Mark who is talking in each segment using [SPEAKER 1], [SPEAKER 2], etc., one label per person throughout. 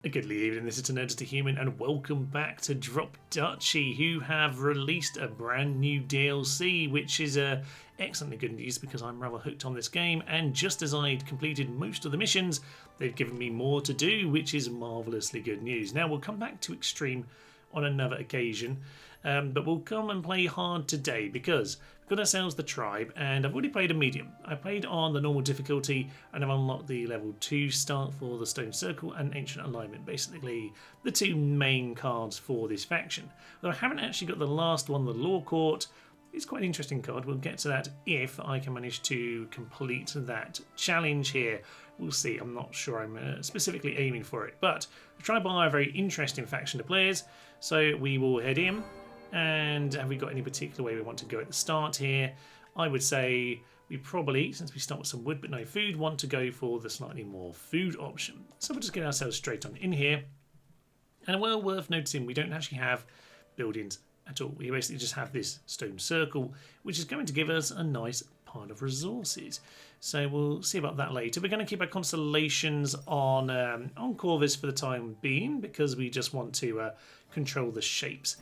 [SPEAKER 1] Good evening, this is Just a Human, and welcome back to Drop Dutchy, who have released a brand new DLC, which is excellently good news because I'm rather hooked on this game, and just as I'd completed most of the missions, they've given me more to do, which is marvellously good news. Now, we'll come back to Extreme on another occasion, but we'll come and play hard today because we've got ourselves the tribe, and I've already played a medium. I played on the normal difficulty and I've unlocked the level 2 start for the Stone Circle and Ancient Alignment, basically the two main cards for this faction. Though I haven't actually got the last one, the Law Court. It's quite an interesting card. We'll get to that if I can manage to complete that challenge here. We'll see. I'm not sure I'm specifically aiming for it, but the tribe are a very interesting faction of players, so we will head in. And have we got any particular way we want to go at the start here? I would say we probably, since we start with some wood but no food, want to go for the slightly more food option. So we'll just get ourselves straight on in here. And well worth noticing, we don't actually have buildings at all. We basically just have this stone circle, which is going to give us a nice pile of resources. So we'll see about that later. We're going to keep our constellations on Corvus for the time being because we just want to control the shapes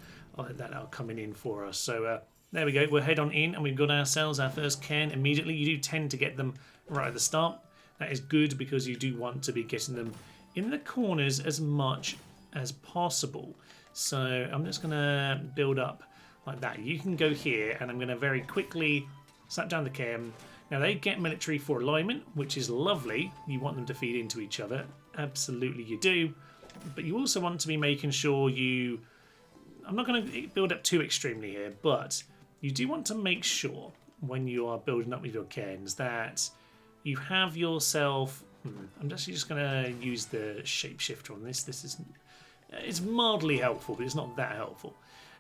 [SPEAKER 1] that are coming in for us. So there we go. We'll head on in and we've got ourselves our first cairn immediately. You do tend to get them right at the start. That is good because you do want to be getting them in the corners as much as possible. So I'm just going to build up like that. You can go here and I'm going to very quickly slap down the cairn. Now they get military for alignment, which is lovely. You want them to feed into each other. Absolutely you do. But you also want to be making sure you... I'm not going to build up too extremely here, but you do want to make sure when you are building up with your cairns that you have yourself... I'm actually just going to use the shapeshifter on this. It's mildly helpful, but it's not that helpful.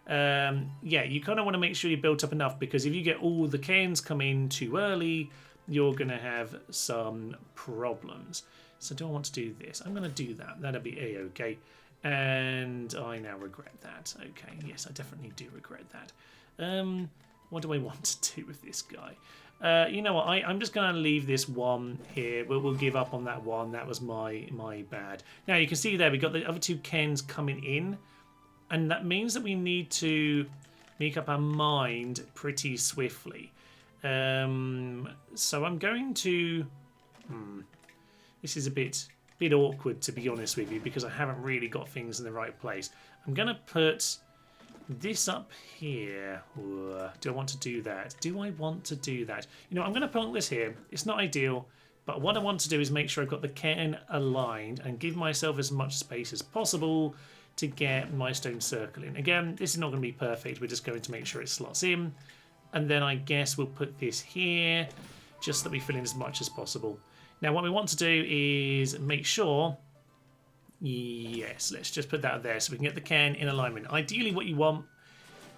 [SPEAKER 1] Yeah, you kind of want to make sure you built up enough because if you get all the cairns come in too early, you're going to have some problems. So do I want to do this? I'm going to do that. That'll be a-okay. And I now regret that. Okay, yes, I definitely do regret that. What do I want to do with this guy? You know what? I'm just going to leave this one here. We'll give up on that one. That was my bad. Now you can see there we've got the other two cairns coming in, and that means that we need to make up our mind pretty swiftly. So I'm going to. This is a bit awkward, to be honest with you, because I haven't really got things in the right place. I'm going to put this up here. Do I want to do that? Do I want to do that? You know, I'm going to put this here. It's not ideal, but what I want to do is make sure I've got the cairn aligned and give myself as much space as possible to get my stone circle in. Again, this is not going to be perfect. We're just going to make sure it slots in. And then I guess we'll put this here just so that we fill in as much as possible. Now what we want to do is make sure, yes, let's just put that there so we can get the cairn in alignment. Ideally what you want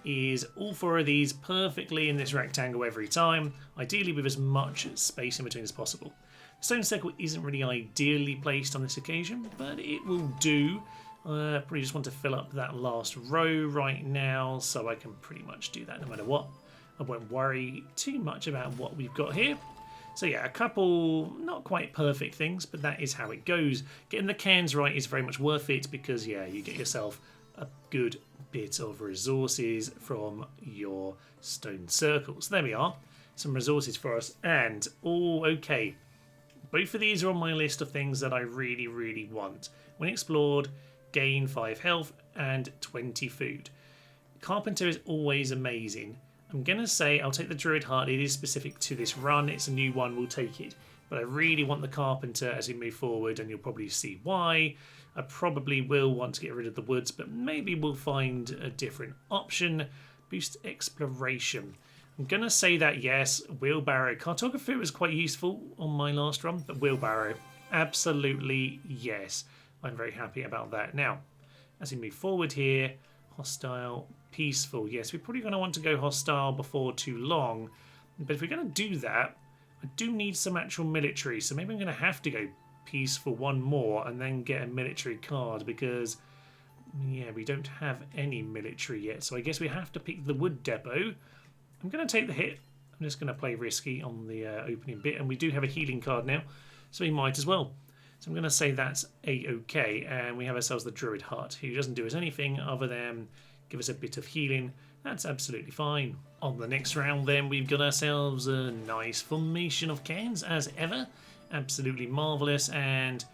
[SPEAKER 1] is all four of these perfectly in this rectangle every time, ideally with as much space in between as possible. The stone circle isn't really ideally placed on this occasion, but it will do. Probably just want to fill up that last row right now so I can pretty much do that no matter what. I won't worry too much about what we've got here. So yeah, a couple not quite perfect things, but that is how it goes. Getting the cairns right is very much worth it because, yeah, you get yourself a good bit of resources from your stone circles. So there we are, some resources for us. And, oh, okay, both of these are on my list of things that I really, really want. When explored, gain 5 health and 20 food. Carpenter is always amazing. I'm going to say I'll take the Druid Heart. It is specific to this run. It's a new one. We'll take it. But I really want the Carpenter as we move forward, and you'll probably see why. I probably will want to get rid of the woods, but maybe we'll find a different option. Boost Exploration. I'm going to say that, yes, Wheelbarrow. Cartography was quite useful on my last run, but Wheelbarrow, absolutely yes. I'm very happy about that. Now, as we move forward here, hostile, peaceful. Yes, we're probably going to want to go hostile before too long. But if we're going to do that, I do need some actual military. So maybe I'm going to have to go peaceful one more and then get a military card because, yeah, we don't have any military yet. So I guess we have to pick the wood depot. I'm going to take the hit. I'm just going to play risky on the opening bit. And we do have a healing card now, so we might as well. So I'm going to say that's a-okay, and we have ourselves the Druid Hut, who doesn't do us anything other than give us a bit of healing. That's absolutely fine. On the next round then, we've got ourselves a nice formation of cairns, as ever. Absolutely marvellous, and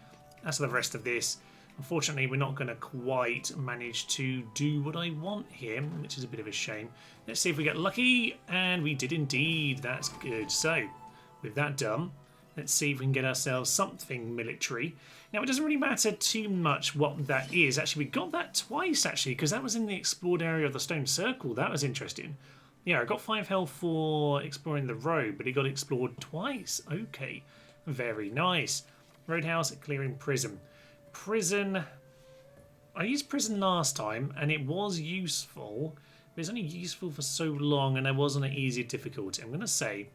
[SPEAKER 1] that's the rest of this. Unfortunately, we're not going to quite manage to do what I want here, which is a bit of a shame. Let's see if we get lucky, and we did indeed. That's good. So, with that done, let's see if we can get ourselves something military. Now, it doesn't really matter too much what that is. Actually, we got that twice, actually, because that was in the explored area of the Stone Circle. That was interesting. Yeah, I got 5 health for exploring the road, but it got explored twice. Okay, very nice. Roadhouse, clearing prison. Prison, I used prison last time and it was useful, but it's only useful for so long and I was on an easier difficulty. I'm going to say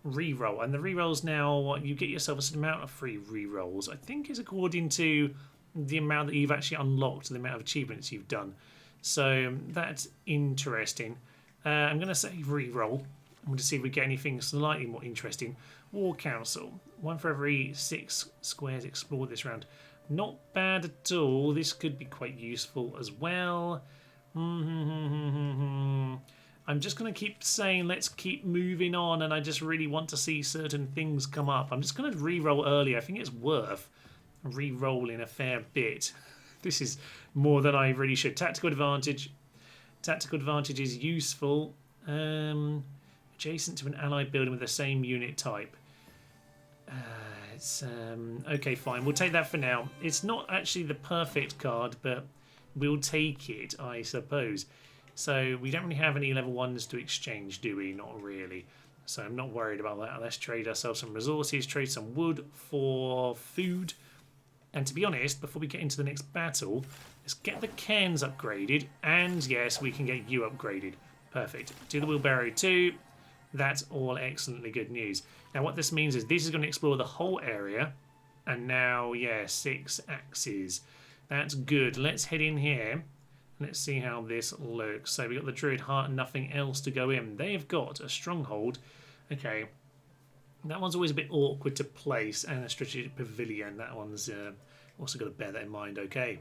[SPEAKER 1] reroll, and the rerolls now, you get yourself a certain amount of free rerolls. I think it's according to the amount that you've actually unlocked, the amount of achievements you've done. So that's interesting. I'm going to say reroll. I'm going to see if we get anything slightly more interesting. War Council, 1 for every 6 squares explored this round. Not bad at all. This could be quite useful as well. I'm just going to keep saying let's keep moving on, and I just really want to see certain things come up. I'm just going to re-roll early. I think it's worth re-rolling a fair bit. This is more than I really should. Tactical advantage. Tactical advantage is useful. Adjacent to an allied building with the same unit type. Okay, fine. We'll take that for now. It's not actually the perfect card, but we'll take it, I suppose. So we don't really have any level 1s to exchange, do we? Not really. So I'm not worried about that. Let's trade ourselves some resources, trade some wood for food. And to be honest, before we get into the next battle, let's get the cairns upgraded. And yes, we can get you upgraded. Perfect. Do the wheelbarrow too. That's all excellently good news. Now what this means is this is going to explore the whole area. And now, yeah, 6 axes. That's good. Let's head in here. Let's see how this looks. So we got the Druid Heart and nothing else to go in. They've got a stronghold. Okay. That one's always a bit awkward to place. And a strategic pavilion. That one's also got to bear that in mind. Okay.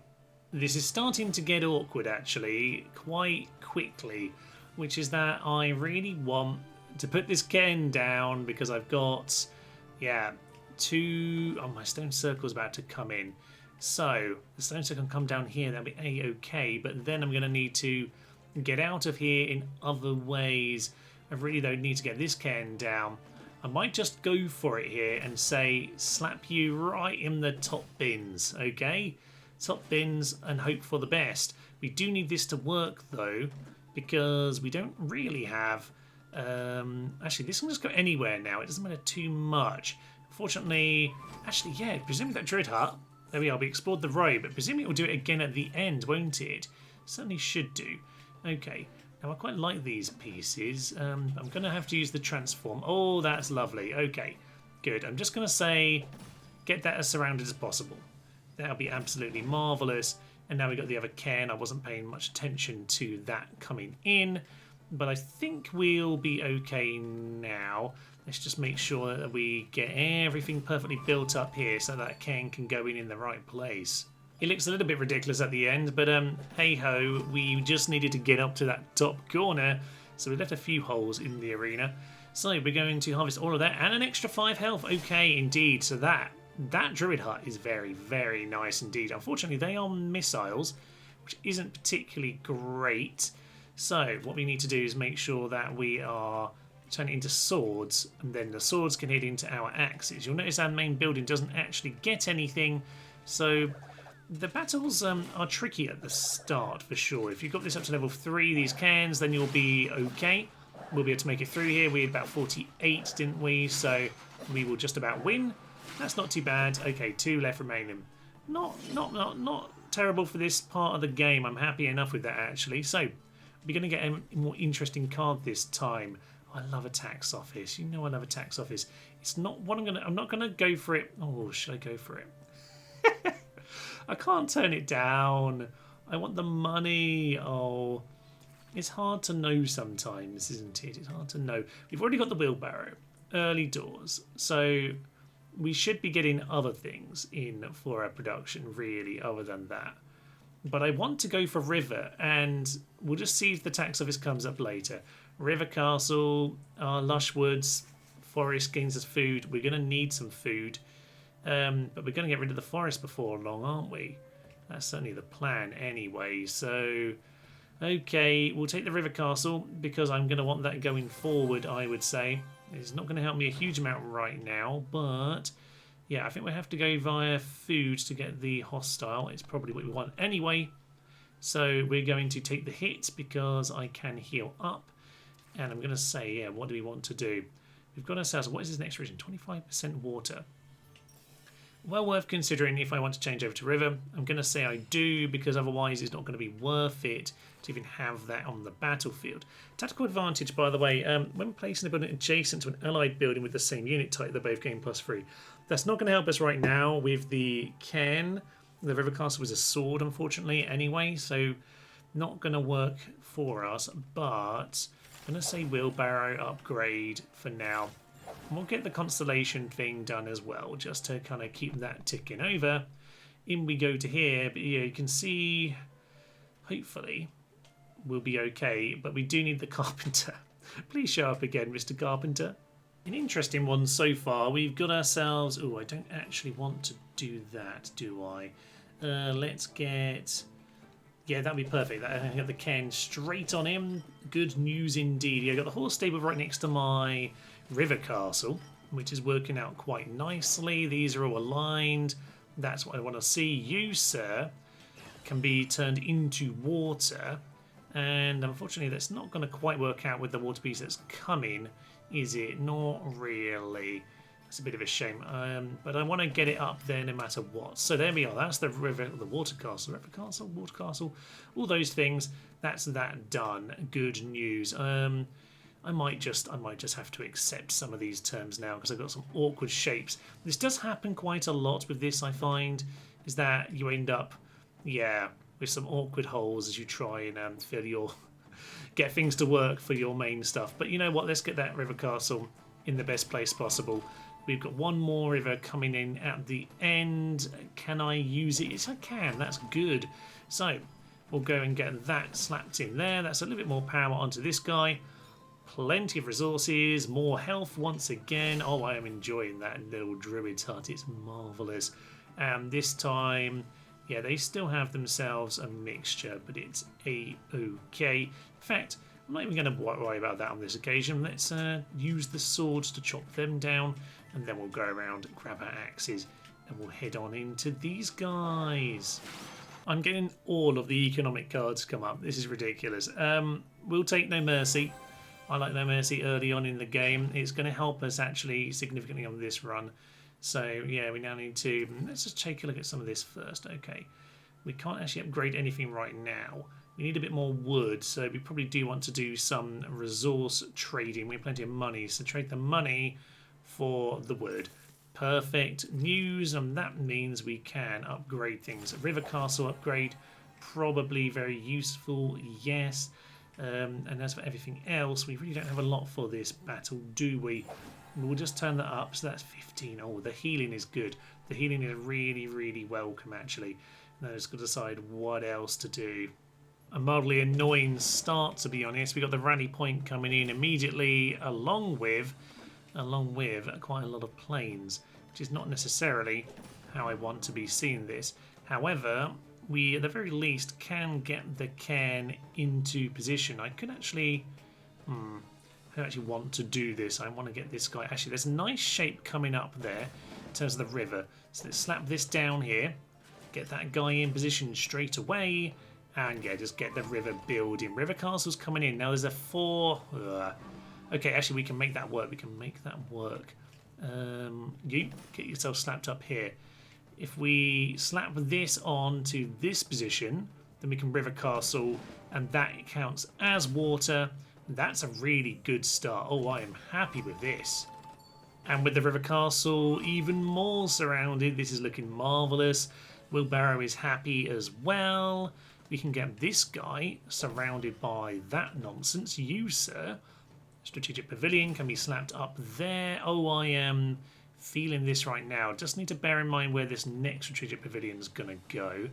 [SPEAKER 1] This is starting to get awkward, actually, quite quickly. Which is that I really want to put this cairn down because I've got, yeah, 2... Oh, my stone circle's about to come in. So, the stone circle can come down here, that'll be a-okay, but then I'm going to need to get out of here in other ways. I really don't need to get this cairn down. I might just go for it here and say, slap you right in the top bins, okay? Top bins and hope for the best. We do need this to work, though, because we don't really have... actually, this can just go anywhere now. It doesn't matter too much. Unfortunately, actually, yeah, presumably that Druid Hut, there we are, we explored the road, but presumably it will do it again at the end, won't it? Certainly should do. Okay, now I quite like these pieces. I'm going to have to use the transform. Oh, that's lovely. Okay, good. I'm just going to say, get that as surrounded as possible. That'll be absolutely marvellous. And now we've got the other cairn. I wasn't paying much attention to that coming in. But I think we'll be okay now. Let's just make sure that we get everything perfectly built up here so that cairn can go in the right place. It looks a little bit ridiculous at the end, but hey-ho, we just needed to get up to that top corner. So we left a few holes in the arena. So we're going to harvest all of that and an extra 5 health. Okay, indeed. So that Druid Hut is very, very nice indeed. Unfortunately, they are missiles, which isn't particularly great. So what we need to do is make sure that we are turning into swords, and then the swords can hit into our axes. You'll notice our main building doesn't actually get anything, so the battles are tricky at the start for sure. If you've got this up to level 3, these cairns, then you'll be okay. We'll be able to make it through here. We had about 48, didn't we? So we will just about win. That's not too bad. Okay, 2 left remaining. Not terrible for this part of the game. I'm happy enough with that actually. So we're going to get a more interesting card this time. I love a tax office. You know I love a tax office. It's not what I'm not gonna go for it. Oh, should I go for it? I can't turn it down. I want the money. Oh, it's hard to know sometimes, isn't it? It's hard to know. We've already got the wheelbarrow. Early doors. So we should be getting other things in for our production, really, other than that. But I want to go for river, and we'll just see if the tax office comes up later. River castle, lush woods, forest gains us food. We're going to need some food, but we're going to get rid of the forest before long, aren't we? That's certainly the plan anyway. So, okay, we'll take the river castle because I'm going to want that going forward, I would say. It's not going to help me a huge amount right now, but yeah, I think we have to go via food to get the hostile. It's probably what we want anyway. So we're going to take the hit because I can heal up. And I'm going to say, yeah, what do we want to do? We've got ourselves, what is his next region? 25% water. Well worth considering if I want to change over to river. I'm going to say I do because otherwise it's not going to be worth it to even have that on the battlefield. Tactical advantage, by the way, when placing a building adjacent to an allied building with the same unit type, they're both gain +3. That's not going to help us right now with the cairn. The river castle was a sword, unfortunately, anyway, so not going to work for us, but I'm going to say wheelbarrow upgrade for now. And we'll get the constellation thing done as well, just to kind of keep that ticking over. In we go to here, but yeah, you can see, hopefully, we'll be okay, but we do need the carpenter. Please show up again, Mr. Carpenter. An interesting one so far. We've got ourselves... Oh, I don't actually want to do that, do I? Let's get... Yeah, that'd be perfect. I got the cairn straight on him. Good news indeed. Yeah, I got the horse stable right next to my river castle, which is working out quite nicely. These are all aligned. That's what I want to see. You, sir, can be turned into water. And unfortunately, that's not going to quite work out with the water piece that's coming, is it? Not really. It's a bit of a shame. But I want to get it up there no matter what. So there we are. That's the river, the water castle, river castle, water castle, all those things. That's that done. Good news. I might just have to accept some of these terms now because I've got some awkward shapes. This does happen quite a lot with this, I find, is that you end up, yeah, with some awkward holes as you try and fill your get things to work for your main stuff. But you know what? Let's get that river castle in the best place possible. We've got one more river coming in at the end. Can I use it? Yes, I can. That's good. So we'll go and get that slapped in there. That's a little bit more power onto this guy. Plenty of resources, more health once again. Oh, I am enjoying that little druid's hut. It's marvellous. And this time, yeah, they still have themselves a mixture, but it's a-okay. In fact, I'm not even going to worry about that on this occasion. Let's use the swords to chop them down, and then we'll go around, grab our axes, and we'll head on into these guys. I'm getting all of the economic cards come up. This is ridiculous. We'll take No Mercy. I like No Mercy early on in the game. It's going to help us actually significantly on this run. So, yeah, we now need to... Let's just take a look at some of this first. Okay. We can't actually upgrade anything right now. We need a bit more wood, so we probably do want to do some resource trading. We have plenty of money, so trade the money for the wood. Perfect news, and that means we can upgrade things. River Castle upgrade, probably very useful, yes. And as for everything else, we really don't have a lot for this battle, do we? We'll just turn that up, so that's 15. Oh, the healing is good. The healing is really, really welcome, actually. Now let's go decide what else to do. A mildly annoying start, to be honest. We got the rally point coming in immediately, along with quite a lot of planes, which is not necessarily how I want to be seeing this. However, we at the very least can get the cairn into position. I could actually, I actually want to do this. I want to get this guy. Actually, there's a nice shape coming up there in terms of the river. So let's slap this down here, get that guy in position straight away. And yeah, just get the river building. River castle's coming in. Now there's a 4. Okay, actually we can make that work. We can make that work. You get yourself slapped up here. If we slap this on to this position, then we can river castle, and that counts as water. That's a really good start. Oh, I am happy with this. And with the river castle even more surrounded, this is looking marvellous. Wheelbarrow is happy as well. We can get this guy surrounded by that nonsense. You, sir. Strategic Pavilion can be slapped up there. Oh, I am feeling this right now. Just need to bear in mind where this next strategic pavilion is going to go.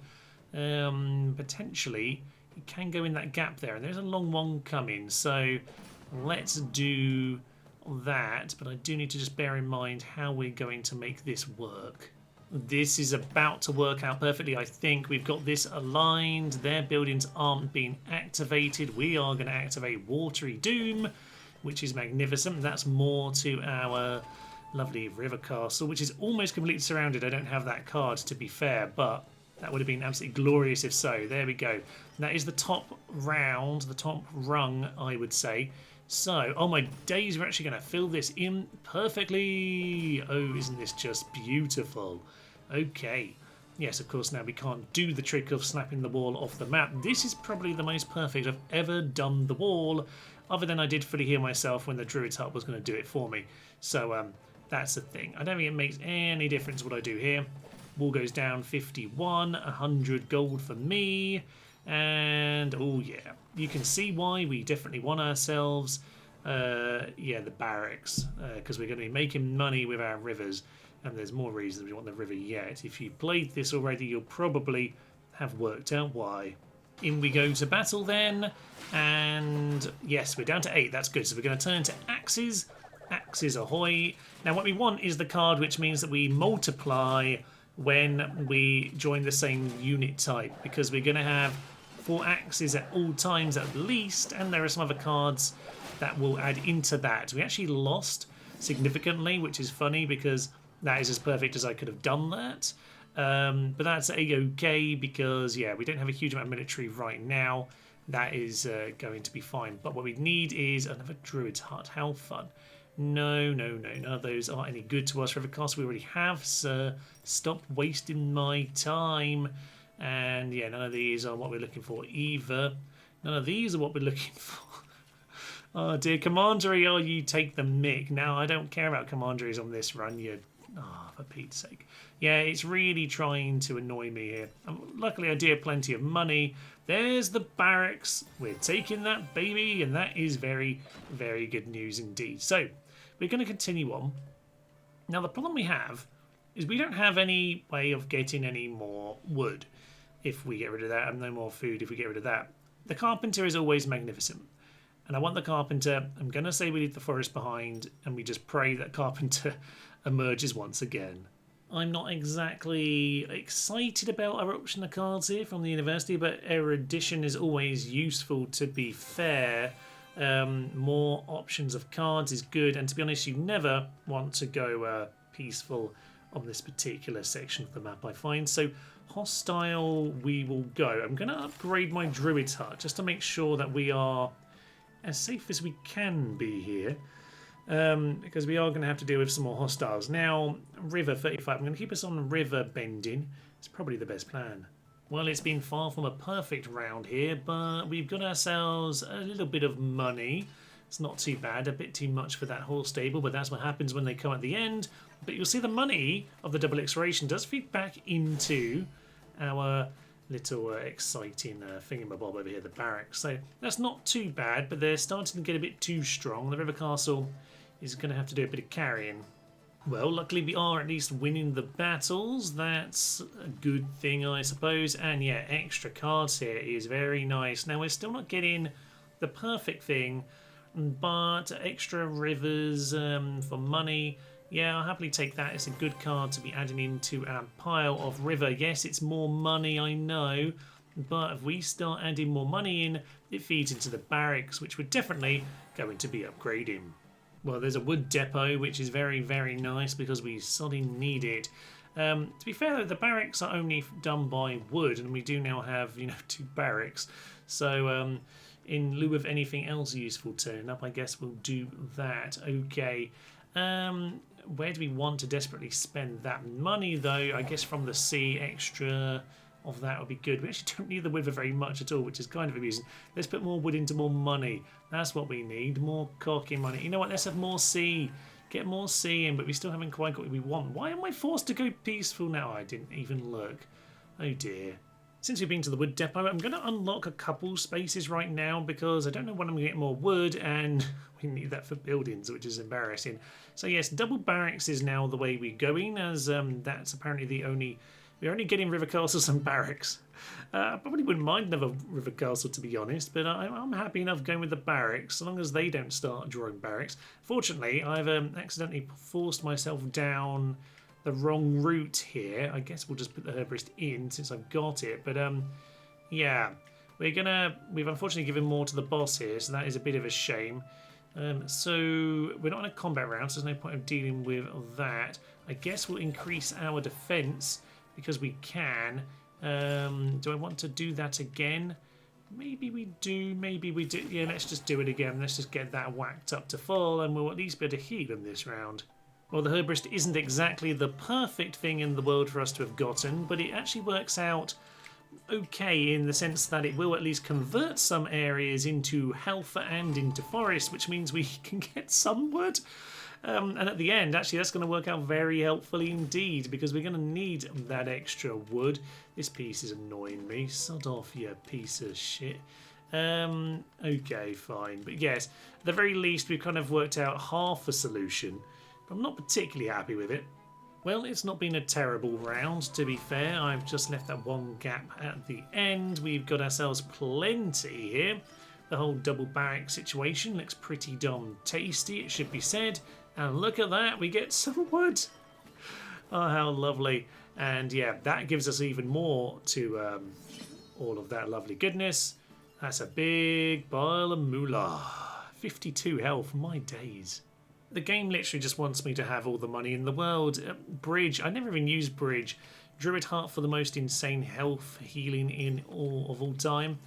[SPEAKER 1] Potentially, it can go in that gap there, and there's a long one coming. So let's do that, but I do need to just bear in mind how we're going to make this work. This is about to work out perfectly, I think. We've got this aligned. Their buildings aren't being activated. We are going to activate Watery Doom, which is magnificent. That's more to our lovely river castle, which is almost completely surrounded. I don't have that card, to be fair, but that would have been absolutely glorious if so. There we go. That is the top round, the top rung, I would say. So, oh my days, we're actually going to fill this in perfectly. Oh, isn't this just beautiful? Okay. Yes, of course, now we can't do the trick of snapping the wall off the map. This is probably the most perfect I've ever done the wall, other than I did fully heal myself when the Druid's Hut was going to do it for me. So, that's the thing. I don't think it makes any difference what I do here. Wall goes down 51, 100 gold for me. And, oh yeah, you can see why we definitely want ourselves, the barracks, because we're going to be making money with our rivers, and there's more reasons we want the river yet. If you've played this already, you'll probably have worked out why. In we go to battle then, and yes, we're down to 8, that's good. So we're going to turn to axes. Axes ahoy. Now what we want is the card which means that we multiply when we join the same unit type, because we're going to have 4 axes at all times at least, and there are some other cards that will add into that. We actually lost significantly, which is funny because that is as perfect as I could have done that. But that's a-okay because, yeah, we don't have a huge amount of military right now. That is going to be fine. But what we need is another Druid's Hut. How fun. No, none of those are any good to us. River Castle we already have, sir. Stop wasting my time. And yeah, none of these are what we're looking for either. None of these are what we're looking for. Oh dear, Commandery, oh, you take the mick. Now, I don't care about Commanderies on this run. For Pete's sake. Yeah, it's really trying to annoy me here. Luckily, I do have plenty of money. There's the barracks. We're taking that, baby, and that is very, very good news indeed. So, we're going to continue on. Now, the problem we have is we don't have any way of getting any more wood if we get rid of that, and no more food if we get rid of that. The carpenter is always magnificent. And I want the carpenter. I'm going to say we leave the forest behind, and we just pray that carpenter emerges once again. I'm not exactly excited about our option of cards here from the university, but erudition is always useful, to be fair. More options of cards is good, and to be honest, you never want to go peaceful on this particular section of the map, I find. So hostile we will go. I'm going to upgrade my Druid's Hut just to make sure that we are as safe as we can be here. Because we are going to have to deal with some more hostiles. Now, River 35. I'm going to keep us on river bending. It's probably the best plan. Well, it's been far from a perfect round here, but we've got ourselves a little bit of money. It's not too bad, a bit too much for that horse stable, but that's what happens when they come at the end. But you'll see the money of the double exploration does feed back into our little exciting thingamabob over here, the barracks. So that's not too bad, but they're starting to get a bit too strong. The river castle is going to have to do a bit of carrying. Well, luckily we are at least winning the battles. That's a good thing, I suppose. And yeah, extra cards here is very nice. Now, we're still not getting the perfect thing, but extra rivers for money. Yeah, I'll happily take that. It's a good card to be adding into our pile of river. Yes, it's more money, I know. But if we start adding more money in, it feeds into the barracks, which we're definitely going to be upgrading. Well, there's a wood depot, which is very, very nice because we suddenly need it. To be fair, though, the barracks are only done by wood, and we do now have, 2 barracks. So, in lieu of anything else useful turning up, I guess we'll do that. Okay. Where do we want to desperately spend that money, though? I guess from the sea, extra of that would be good. We actually don't need the river very much at all, which is kind of amusing. Let's put more wood into more money. That's what we need. More cocky money. You know what? Let's have more sea. Get more sea in, but we still haven't quite got what we want. Why am I forced to go peaceful now? I didn't even look. Oh dear. Since we've been to the wood depot, I'm going to unlock a couple spaces right now because I don't know when I'm going to get more wood, and we need that for buildings, which is embarrassing. So yes, double barracks is now the way we're going, as that's apparently the only... We're only getting river castles and barracks. I probably wouldn't mind another river castle, to be honest, but I'm happy enough going with the barracks, so long as they don't start drawing barracks. Fortunately, I've accidentally forced myself down the wrong route here. I guess we'll just put the herbalist in since I've got it, but yeah, we've unfortunately given more to the boss here, so that is a bit of a shame. So we're not in a combat round, so there's no point of dealing with that. I guess we'll increase our defense because we can. Do I want to do that again? Maybe we do, maybe we do. Yeah, let's just do it again. Let's just get that whacked up to full, and we'll at least be able to heal him this round. Well, the herbalist isn't exactly the perfect thing in the world for us to have gotten, but it actually works out okay in the sense that it will at least convert some areas into health and into forest, which means we can get some wood. And at the end, actually, that's going to work out very helpfully indeed, because we're going to need that extra wood. This piece is annoying me. Sod off, you piece of shit. Okay, fine. But yes, at the very least, we've kind of worked out half a solution. But I'm not particularly happy with it. Well, it's not been a terrible round, to be fair. I've just left that one gap at the end. We've got ourselves plenty here. The whole double barrack situation looks pretty damn tasty, it should be said. And look at that, we get some wood. Oh, how lovely. And yeah, that gives us even more to all of that lovely goodness. That's a big pile of moolah. 52 health, my days. The game literally just wants me to have all the money in the world. Bridge, I never even used Bridge. Druid Heart for the most insane health healing in all time.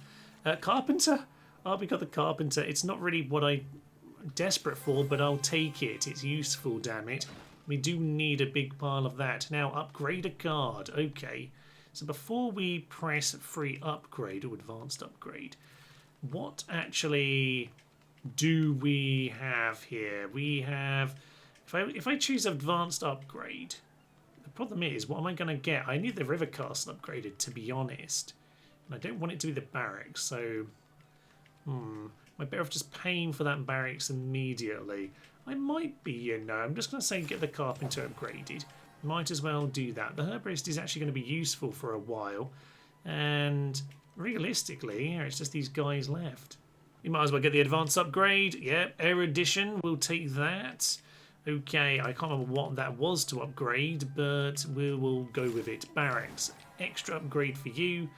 [SPEAKER 1] Carpenter? Oh, we got the Carpenter. It's not really what I'm desperate for, but I'll take it. It's useful, damn it. We do need a big pile of that. Now, upgrade a card. Okay. So before we press free upgrade or advanced upgrade, what actually do we have here? We have... If I choose advanced upgrade, the problem is, what am I going to get? I need the river castle upgraded, to be honest. And I don't want it to be the barracks, so... am I better off just paying for that barracks immediately? I might be, you know. I'm just going to say get the carpenter upgraded. Might as well do that. The herbalist is actually going to be useful for a while. And realistically, yeah, it's just these guys left. You might as well get the advanced upgrade. Yep, erudition, we'll take that. Okay, I can't remember what that was to upgrade, but we will go with it. Barracks, extra upgrade for you.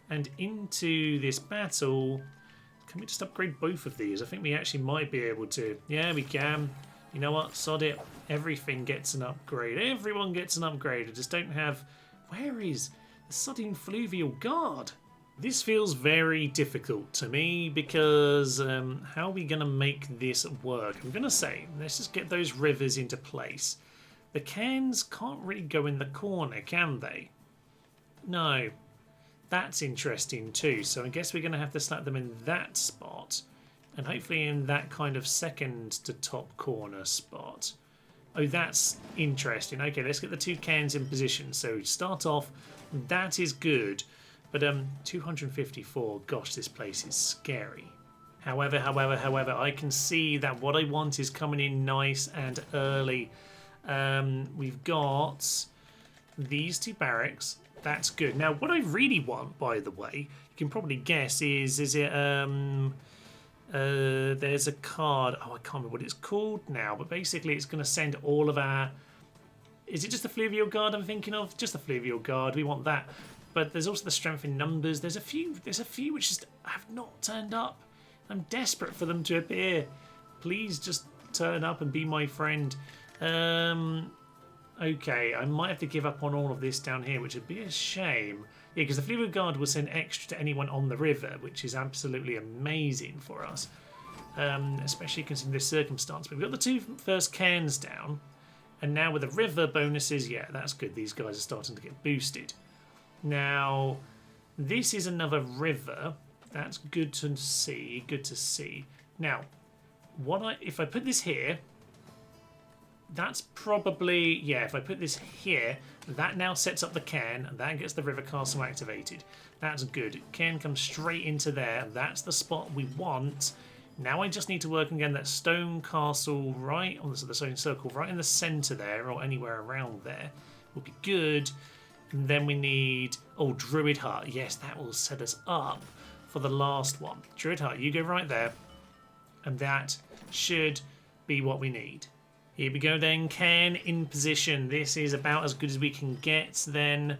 [SPEAKER 1] And into this battle... Can we just upgrade both of these? I think we actually might be able to. Yeah, we can. You know what? Sod it. Everything gets an upgrade. Everyone gets an upgrade. I just don't have... Where is the sodding fluvial guard? This feels very difficult to me because how are we going to make this work? I'm going to say, let's just get those rivers into place. The cairns can't really go in the corner, can they? No. That's interesting too, so I guess we're going to have to slap them in that spot and hopefully in that kind of second to top corner spot. Oh, that's interesting. Okay, let's get the two cairns in position. So start off, that is good, but 254, gosh, this place is scary. However, I can see that what I want is coming in nice and early. We've got these two barracks. That's good. Now, what I really want, by the way, you can probably guess is it, there's a card, oh, I can't remember what it's called now, but basically it's going to send all of our, is it just the Fluvial Guard I'm thinking of? Just the Fluvial Guard, we want that. But there's also the strength in numbers, there's a few which just have not turned up. I'm desperate for them to appear. Please just turn up and be my friend. Okay, I might have to give up on all of this down here, which would be a shame. Yeah, because the Fluvial Guard will send extra to anyone on the river, which is absolutely amazing for us. Especially considering this circumstance. But we've got the two first cairns down. And now with the river bonuses, yeah, that's good. These guys are starting to get boosted. Now, this is another river. That's good to see, good to see. Now, if I put this here... That's probably, yeah, if I put this here, that now sets up the cairn, and that gets the river castle activated. That's good. Cairn comes straight into there. That's the spot we want. Now I just need to work again that stone castle right, or the stone circle right in the centre there, or anywhere around there, will be good. And then we need, oh, Druid Hut. Yes, that will set us up for the last one. Druid Hut, you go right there, and that should be what we need. Here we go then, cairn in position. This is about as good as we can get then.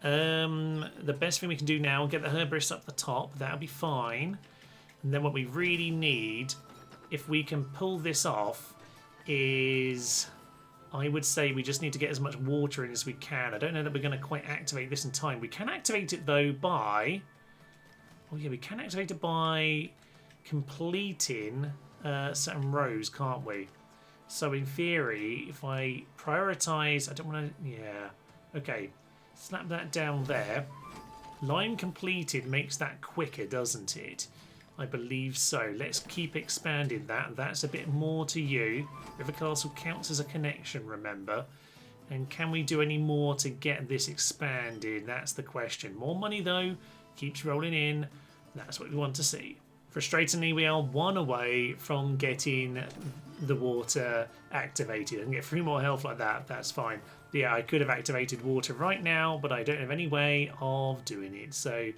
[SPEAKER 1] The best thing we can do now, get the herbarist up the top. That'll be fine. And then what we really need, if we can pull this off, is... I would say we just need to get as much water in as we can. I don't know that we're going to quite activate this in time. We can activate it though by... Oh yeah, we can activate it by completing certain rows, can't we? So in theory, if I prioritise... I don't want to... Yeah. Okay. Slap that down there. Line completed makes that quicker, doesn't it? I believe so. Let's keep expanding that. That's a bit more to you. River Castle counts as a connection, remember. And can we do any more to get this expanded? That's the question. More money, though. Keeps rolling in. That's what we want to see. Frustratingly, we are one away from getting the water activated. I can get 3 more health like that. That's fine. Yeah, I could have activated water right now, but I don't have any way of doing it. So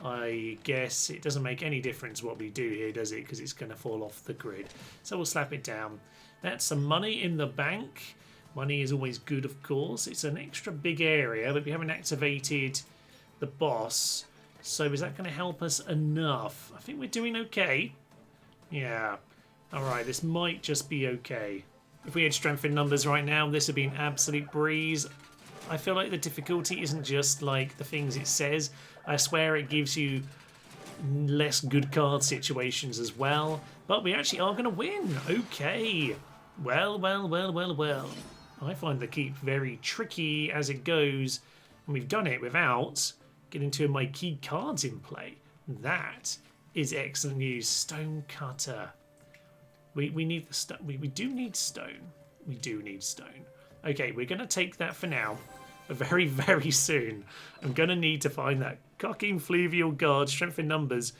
[SPEAKER 1] I guess it doesn't make any difference what we do here, does it? Because it's going to fall off the grid. So we'll slap it down. That's some money in the bank. Money is always good, of course. It's an extra big area, but we haven't activated the boss. So is that going to help us enough? I think we're doing okay. Yeah. All right, this might just be okay. If we had strength in numbers right now, this would be an absolute breeze. I feel like the difficulty isn't just like the things it says. I swear it gives you less good card situations as well. But we actually are going to win. Okay. Well, well, well, well, well. I find the keep very tricky as it goes. And we've done it without getting two of my key cards in play. That is excellent news. Stone cutter. We need the stone. We do need stone. We do need stone. Okay, we're going to take that for now. But very, very soon, I'm going to need to find that cocking fluvial guard, strength in numbers.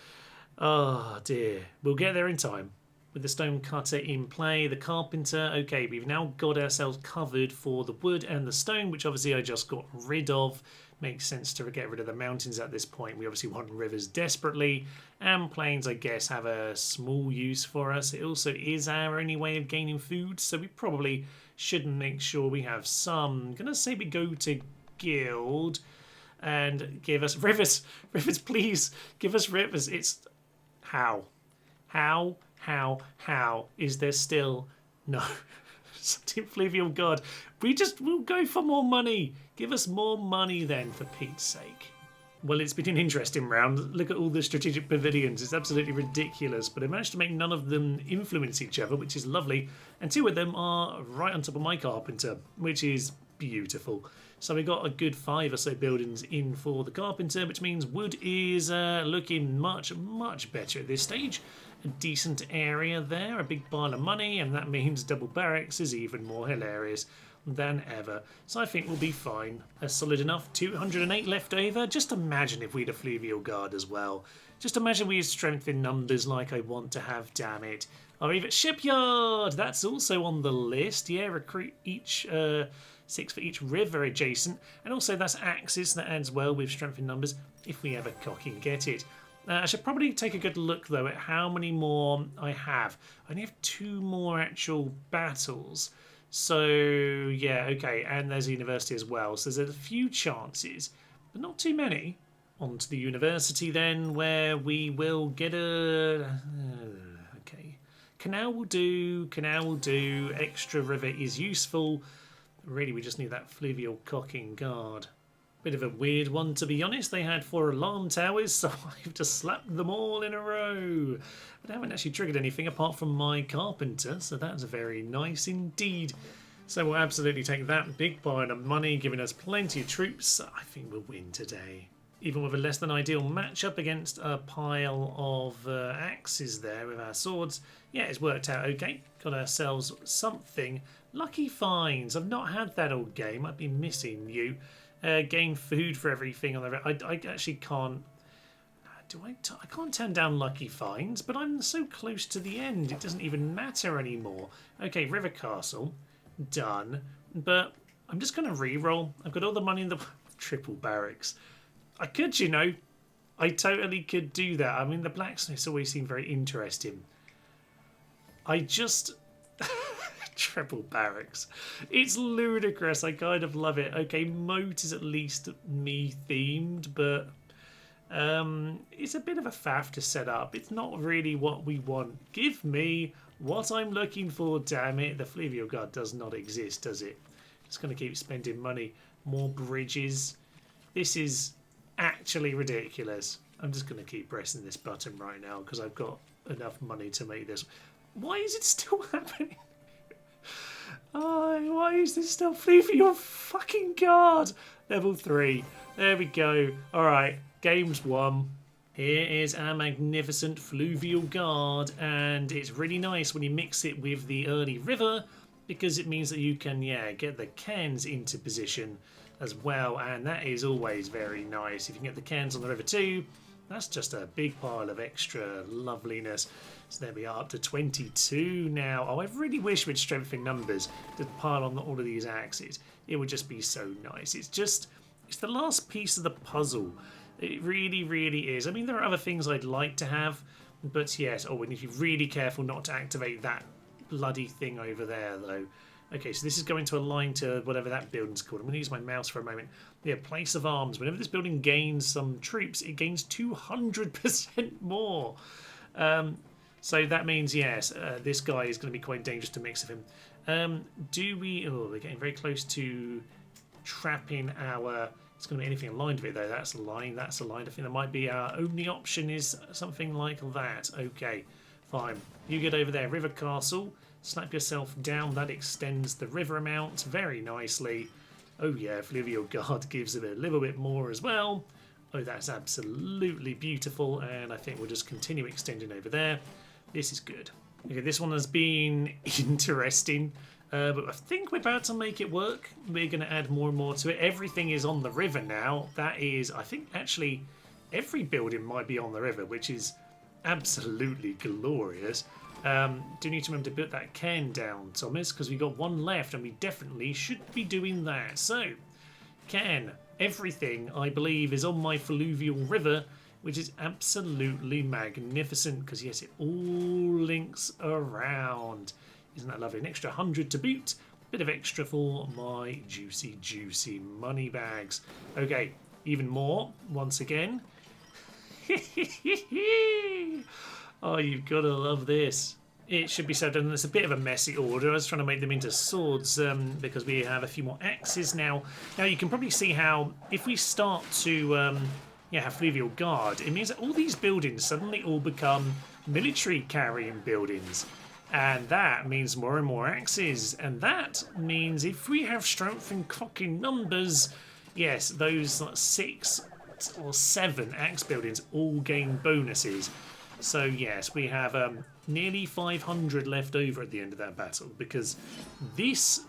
[SPEAKER 1] Oh, dear. We'll get there in time. With the stone cutter in play, the carpenter. Okay, we've now got ourselves covered for the wood and the stone, which obviously I just got rid of. Makes sense to get rid of the mountains at this point. We obviously want rivers desperately, and plains, I guess, have a small use for us. It also is our only way of gaining food, so we probably should make sure we have some. I'm going to say we go to guild and give us rivers. Rivers, please. Give us rivers. It's... How? How is there still no something fluvial god? We'll go for more money. Give us more money then, for Pete's sake. Well, it's been an interesting round. Look at all the strategic pavilions. It's absolutely ridiculous, but I managed to make none of them influence each other, which is lovely. And 2 of them are right on top of my carpenter, which is beautiful. So we got a good 5 or so buildings in for the carpenter, which means wood is looking much, much better at this stage. A decent area there, a big pile of money, and that means double barracks is even more hilarious than ever. So I think we'll be fine. Solid enough. 208 left over. Just imagine if we had a fluvial guard as well. Just imagine we had strength in numbers like I want to have, damn it. Or even shipyard. That's also on the list. Yeah, recruit each 6 for each river adjacent. And also that's axes that adds well with strength in numbers if we ever cock and get it. I should probably take a good look though at how many more I have. I only have 2 more actual battles. So, yeah, okay, and there's a university as well. So there's a few chances, but not too many. On to the university then, where we will get a... okay. Canal will do, extra river is useful. Really, we just need that fluvial cocking guard. Bit of a weird one, to be honest. They had 4 alarm towers, so I've just slapped them all in a row. But I haven't actually triggered anything apart from my carpenter, so that's very nice indeed. So we'll absolutely take that big pile of money, giving us plenty of troops. I think we'll win today. even with a less than ideal matchup against a pile of axes there with our swords, yeah, it's worked out okay. Got ourselves something. Lucky finds. I've not had that all game. I've been missing you. Gain food for everything on the. I actually can't. I can't turn down lucky finds, but I'm so close to the end. It doesn't even matter anymore. Okay, River Castle, done. But I'm just going to re-roll. I've got all the money in the triple barracks. I could, you know. I totally could do that. I mean, the blacksmiths always seem very interesting. I just... triple barracks. It's ludicrous. I kind of love it. Okay, moat is at least me themed, but it's a bit of a faff to set up. It's not really what we want. Give me what I'm looking for, damn it. The Fluvial Guard does not exist, does it? Just going to keep spending money. More bridges. This is actually ridiculous. I'm just going to keep pressing this button right now because I've got enough money to make this. Why is it still happening? Oh, why is this still Fluvial fucking Guard? Level 3. There we go. Alright, game's won. Here is our magnificent Fluvial Guard, and it's really nice when you mix it with the early river because it means that you can, yeah, get the cairns into position as well, and that is always very nice. If you can get the cairns on the river too, that's just a big pile of extra loveliness. So there we are, up to 22 now. Oh, I really wish we'd strengthen numbers to pile on all of these axes. It would just be so nice. It's the last piece of the puzzle. It really, really is. I mean, there are other things I'd like to have, but yes, we need to be really careful not to activate that bloody thing over there, though. Okay, so this is going to align to whatever that building's called. I'm going to use my mouse for a moment. Yeah, place of arms. Whenever this building gains some troops, it gains 200% more. So that means, yes, this guy is going to be quite dangerous to mix with him. We're getting very close to trapping our... It's going to be anything aligned with it, though. That's aligned, that's aligned. I think that might be our only option is something like that. Okay, fine. You get over there, River Castle. Slap yourself down. That extends the river amount very nicely. Oh, yeah, Fluvial Guard gives it a little bit more as well. Oh, that's absolutely beautiful. And I think we'll just continue extending over there. This is good. Okay, this one has been interesting. But I think we're about to make it work. We're going to add more and more to it. Everything is on the river now. That is, I think, actually, every building might be on the river, which is absolutely glorious. Do need to remember to put that cairn down, Thomas, because we've got one left, and we definitely should be doing that. So, cairn, everything, I believe, is on my Fluvial River, which is absolutely magnificent, because, yes, it all links around. Isn't that lovely? An extra 100 to boot. Bit of extra for my juicy, juicy money bags. Okay, even more, once again. Oh, you've got to love this. It should be so done. It's a bit of a messy order. I was trying to make them into swords because we have a few more axes now. Now, you can probably see how if we start to have Fluvial Guard, it means that all these buildings suddenly all become military carrying buildings. And that means more and more axes. And that means if we have strength and clocking numbers, yes, those 6 or 7 axe buildings all gain bonuses. So yes, we have nearly 500 left over at the end of that battle because this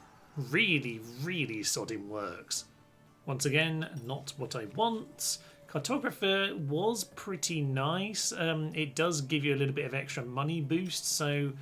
[SPEAKER 1] really, really sodding works. Once again, not what I want. Cartographer was pretty nice. It does give you a little bit of extra money boost, so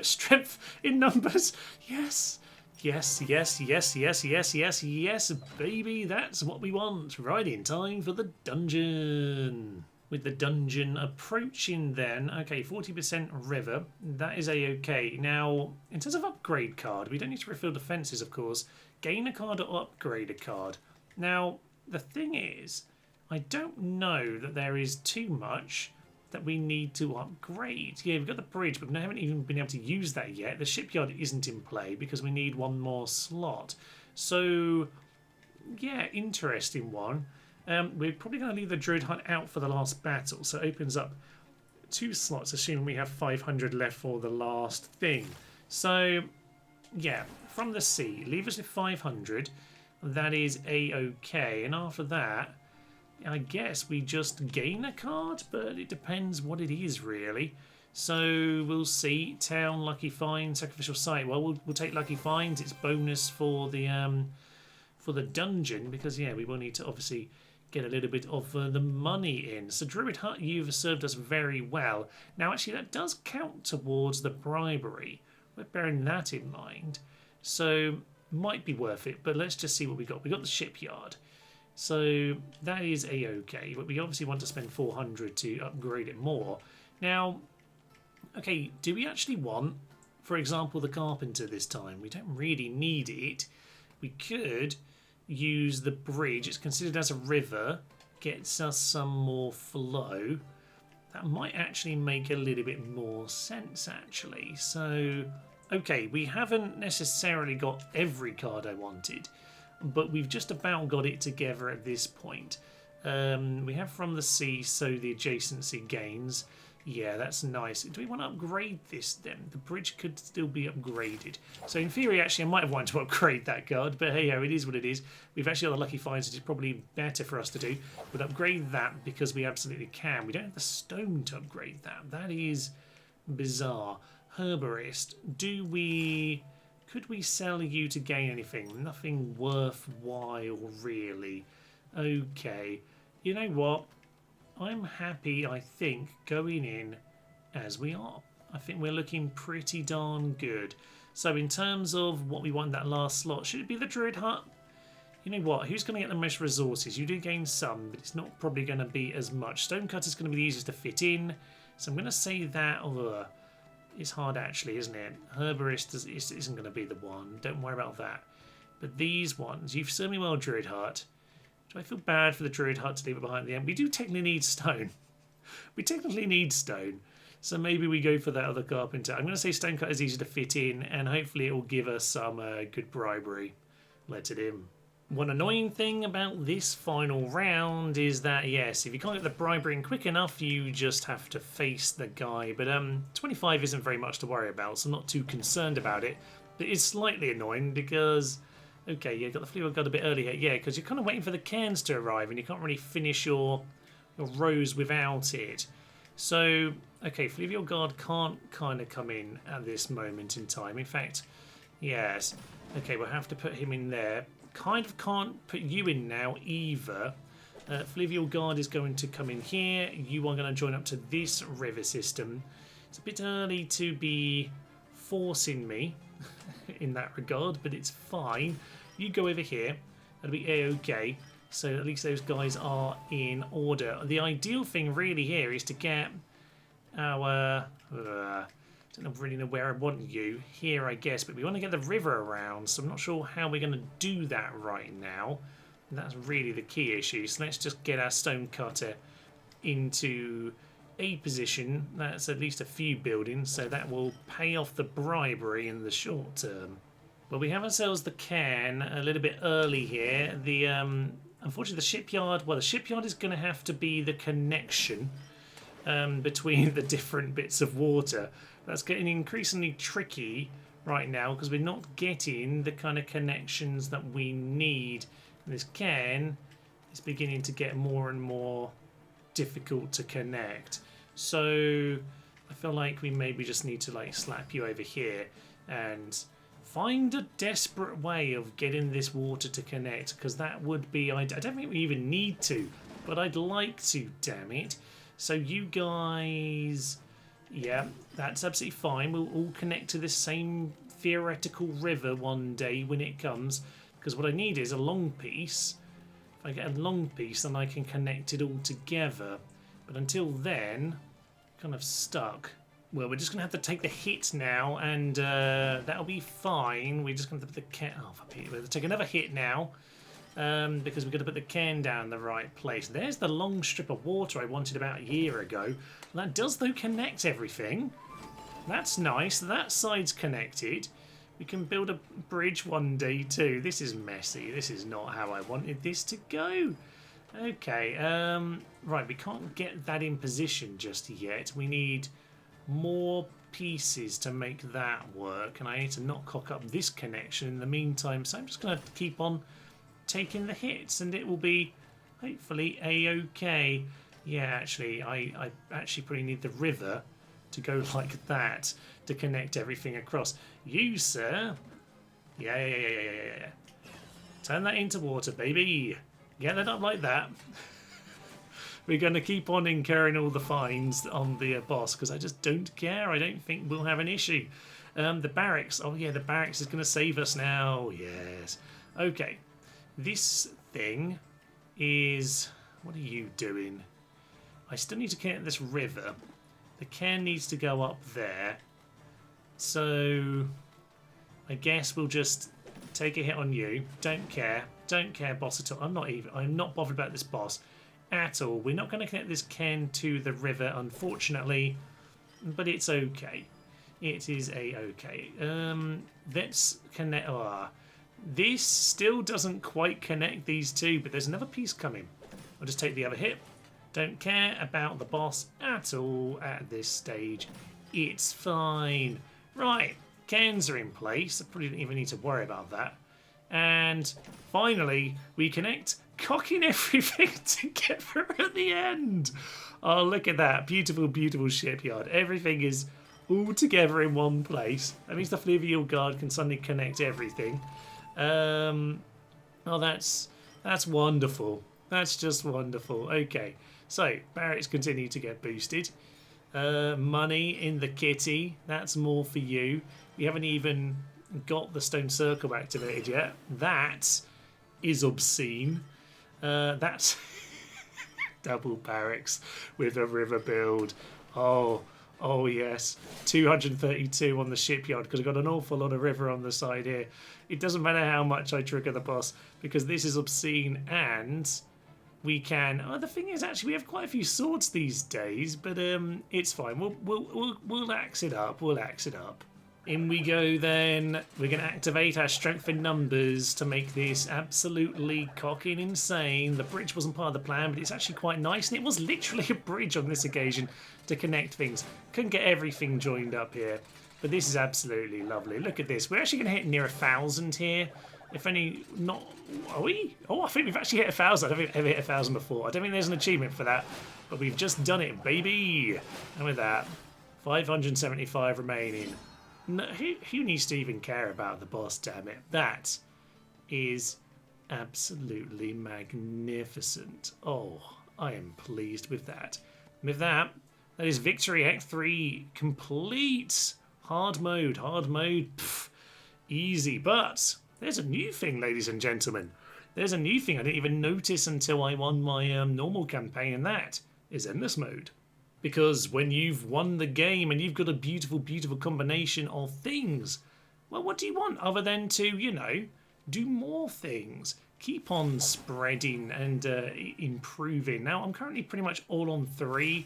[SPEAKER 1] strength in numbers. Yes, yes, yes, yes, yes, yes, yes, yes, baby, that's what we want. Right in time for the dungeon. With the dungeon approaching then, okay, 40% river, that is a-okay. Now, in terms of upgrade card, we don't need to refill defences, of course. Gain a card or upgrade a card. Now, the thing is, I don't know that there is too much that we need to upgrade. Yeah, we've got the bridge, but we haven't even been able to use that yet. The shipyard isn't in play because we need one more slot. So, yeah, interesting one. We're probably going to leave the Druid Hut out for the last battle, so it opens up 2 slots, assuming we have 500 left for the last thing. So, yeah, from the sea, leave us with 500. That is a-okay, and after that, I guess we just gain a card, but it depends what it is, really. So we'll see. Town, lucky find, sacrificial site. Well, we'll take lucky finds. It's bonus for the dungeon because yeah, we will need to obviously get a little bit of the money in. So Druid Hut, you've served us very well. Now, actually, that does count towards the bribery. We're bearing that in mind. So might be worth it. But let's just see what we got. We got the shipyard. So that is a-okay. But we obviously want to spend 400 to upgrade it more. Now. Okay, do we actually want, for example, the carpenter this time? We don't really need it. We could use the bridge. It's considered as a river. Gets us some more flow. That might actually make a little bit more sense, actually. So, okay, we haven't necessarily got every card I wanted, but we've just about got it together at this point. We have from the sea, so the adjacency gains. Yeah, that's nice. Do we want to upgrade this then? The bridge could still be upgraded. So in theory, actually, I might have wanted to upgrade that card, but hey, it is what it is. We've actually got the lucky finds, which is probably better for us to do. We'd upgrade that because we absolutely can. We don't have the stone to upgrade that. That is bizarre. Herborist, could we sell you to gain anything? Nothing worthwhile, really. Okay. You know what? I'm happy, I think, going in as we are. I think we're looking pretty darn good. So in terms of what we want in that last slot, should it be the Druid Hut? You know what? Who's going to get the most resources? You do gain some, but it's not probably going to be as much. Stonecutter is going to be the easiest to fit in. So I'm going to say that. It's hard actually, isn't it? Herborist isn't going to be the one. Don't worry about that. But these ones, you've served me well, Druid Hut. Do I feel bad for the Druid Hut to leave it behind at the end? We do technically need stone. We technically need stone. So maybe we go for that other carpenter. I'm going to say Stonecutter is easy to fit in, and hopefully it will give us some good bribery. Let it in. One annoying thing about this final round is that, yes, if you can't get the bribery in quick enough, you just have to face the guy. But 25 isn't very much to worry about, so I'm not too concerned about it. But it's slightly annoying because... Okay, you got the Fleetwood Guard a bit earlier. Yeah, because you're kind of waiting for the cairns to arrive and you can't really finish your rows without it. So, okay, Fleetwood Guard can't kind of come in at this moment in time. In fact, yes. Okay, we'll have to put him in there. Kind of can't put you in now either. Fleetwood Guard is going to come in here. You are going to join up to this river system. It's a bit early to be forcing me in that regard, but it's fine. You go over here. That'll be a-okay. So at least those guys are in order. The ideal thing really here is to get our... I don't really know where I want you. Here, I guess, but we want to get the river around, so I'm not sure how we're going to do that right now. And that's really the key issue. So let's just get our stonecutter into a position. That's at least a few buildings, so that will pay off the bribery in the short term. Well, we have ourselves the cairn a little bit early here. The unfortunately, the shipyard... Well, the shipyard is going to have to be the connection between the different bits of water. That's getting increasingly tricky right now because we're not getting the kind of connections that we need. And this cairn is beginning to get more and more difficult to connect. So I feel like we maybe just need to like slap you over here and find a desperate way of getting this water to connect, because that would be... I don't think we even need to, but I'd like to, damn it. So you guys... Yeah, that's absolutely fine. We'll all connect to this same theoretical river one day when it comes, because what I need is a long piece. If I get a long piece, then I can connect it all together. But until then, kind of stuck. Well, we're just going to have to take the hit now, and that'll be fine. We're just going to put the cairn... Oh, we're going to take another hit now, because we're going to put the cairn down the right place. There's the long strip of water I wanted about a year ago. That does, though, connect everything. That's nice. That side's connected. We can build a bridge one day, too. This is messy. This is not how I wanted this to go. Okay, right, we can't get that in position just yet. We need more pieces to make that work, and I need to not cock up this connection in the meantime, so I'm just going to keep on taking the hits, and it will be hopefully a-okay. Yeah, actually, I actually probably need the river to go like that to connect everything across. You, sir. Yeah. Turn that into water, baby. Get it up like that. We're going to keep on incurring all the fines on the boss because I just don't care. I don't think we'll have an issue. The barracks. Oh, yeah, the barracks is going to save us now. Yes. Okay. This thing is... What are you doing? I still need to connect this river. The cairn needs to go up there. So... I guess we'll just take a hit on you. Don't care. Don't care, boss, at all. I'm not bothered about this boss at all. We're not going to connect this cairn to the river, unfortunately, but it's okay. It is a-okay. Let's connect... this still doesn't quite connect these two, but there's another piece coming. I'll just take the other hit. Don't care about the boss at all at this stage. It's fine. Right, cairns are in place. I probably don't even need to worry about that. And finally, we connect, cocking everything together at the end. Oh, look at that. Beautiful, beautiful shipyard. Everything is all together in one place. That means the fluvial guard can suddenly connect everything. Oh, that's wonderful. That's just wonderful. Okay, so barracks continue to get boosted. Money in the kitty. That's more for you. We haven't even got the stone circle activated yet. That is obscene. That's double barracks with a river build. Oh yes, 232 on the shipyard because I've got an awful lot of river on the side here. It doesn't matter how much I trigger the boss because this is obscene, and we can. Oh, the thing is, actually, we have quite a few swords these days, but it's fine. We'll axe it up. We'll axe it up. In we go then. We're going to activate our strength in numbers to make this absolutely cocking insane. The bridge wasn't part of the plan, but it's actually quite nice, and it was literally a bridge on this occasion to connect things. Couldn't get everything joined up here, but this is absolutely lovely. Look at this. We're actually going to hit near 1,000 here. If any, not... Are we? Oh, I think we've actually hit 1,000. I don't think I've ever hit 1,000 before. I don't think there's an achievement for that, but we've just done it, baby. And with that, 575 remaining. No, who needs to even care about the boss, damn it? That is absolutely magnificent. Oh, I am pleased with that. With that, that is Victory Act 3 complete. Hard mode, pff, easy. But there's a new thing, ladies and gentlemen. There's a new thing I didn't even notice until I won my normal campaign, and that is endless mode. Because when you've won the game and you've got a beautiful, beautiful combination of things, well, what do you want other than to, you know, do more things? Keep on spreading and improving. Now, I'm currently pretty much all on 3.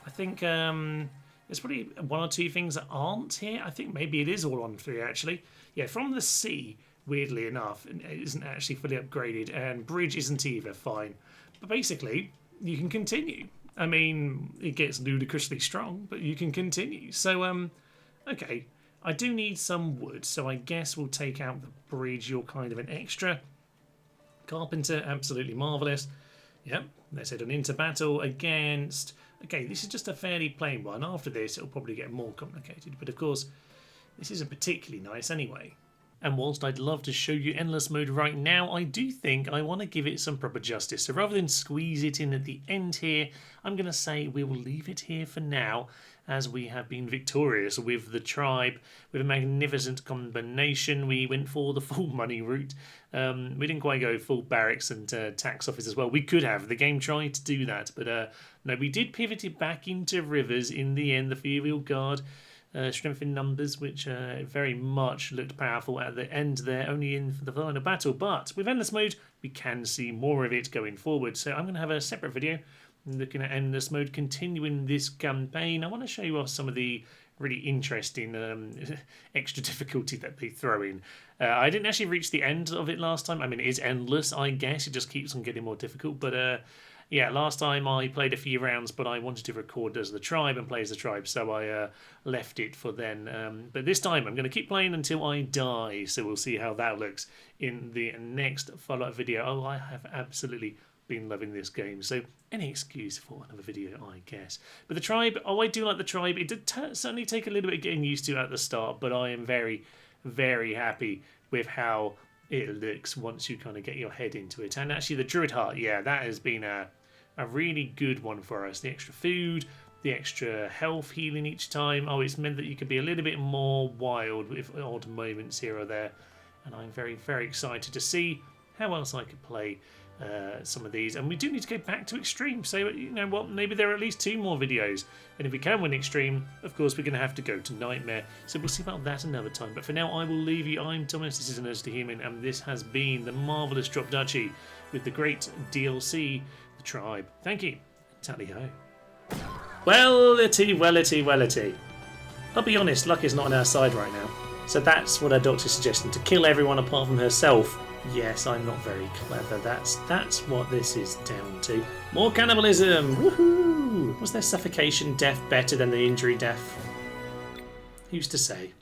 [SPEAKER 1] I think there's probably 1 or 2 things that aren't here. I think maybe it is all on 3, actually. Yeah, from the sea, weirdly enough, it isn't actually fully upgraded, and bridge isn't either, fine. But basically, you can continue. I mean, it gets ludicrously strong, but you can continue. So, okay, I do need some wood, so I guess we'll take out the bridge. You're kind of an extra. Carpenter, absolutely marvellous. Yep, let's head on into battle against... Okay, this is just a fairly plain one. After this, it'll probably get more complicated, but of course, this isn't particularly nice anyway. And whilst I'd love to show you endless mode right now, I do think I want to give it some proper justice. So rather than squeeze it in at the end here, I'm going to say we will leave it here for now, as we have been victorious with the tribe, with a magnificent combination. We went for the full money route. We didn't quite go full barracks and tax office as well. We could have. The game tried to do that, but no, we did pivot it back into rivers in the end. The Fluvial Guard. Strength in numbers, which very much looked powerful at the end there, only in for the final battle. But with endless mode, we can see more of it going forward. So I'm going to have a separate video looking at endless mode, continuing this campaign. I want to show you off some of the really interesting extra difficulty that they throw in. I didn't actually reach the end of it last time. I mean, it is endless, I guess. It just keeps on getting more difficult. But yeah, last time I played a few rounds, but I wanted to record as the tribe and play as the tribe, so I left it for then. But this time I'm going to keep playing until I die, so we'll see how that looks in the next follow-up video. Oh, I have absolutely been loving this game. So any excuse for another video, I guess. But the tribe, oh, I do like the tribe. It did certainly take a little bit of getting used to at the start, but I am very, very happy with how it looks once you kind of get your head into it. And actually the Druid Heart, yeah, that has been a really good one for us. The extra food, the extra health healing each time. Oh, it's meant that you can be a little bit more wild with odd moments here or there. And I'm very, very excited to see how else I could play some of these. And we do need to go back to Extreme. So, you know what, maybe there are at least 2 more videos. And if we can win Extreme, of course, we're going to have to go to Nightmare. So we'll see about that another time. But for now, I will leave you. I'm Thomas, this is An Urge to Human, and this has been the marvellous Drop Dutchy with the great DLC, The Tribe. Thank you. Tally-ho. Wellity. I'll be honest, luck is not on our side right now. So that's what our doctor's suggesting, to kill everyone apart from herself. Yes, I'm not very clever. That's what this is down to. More cannibalism! Woohoo! Was their suffocation death better than the injury death? Who's to say?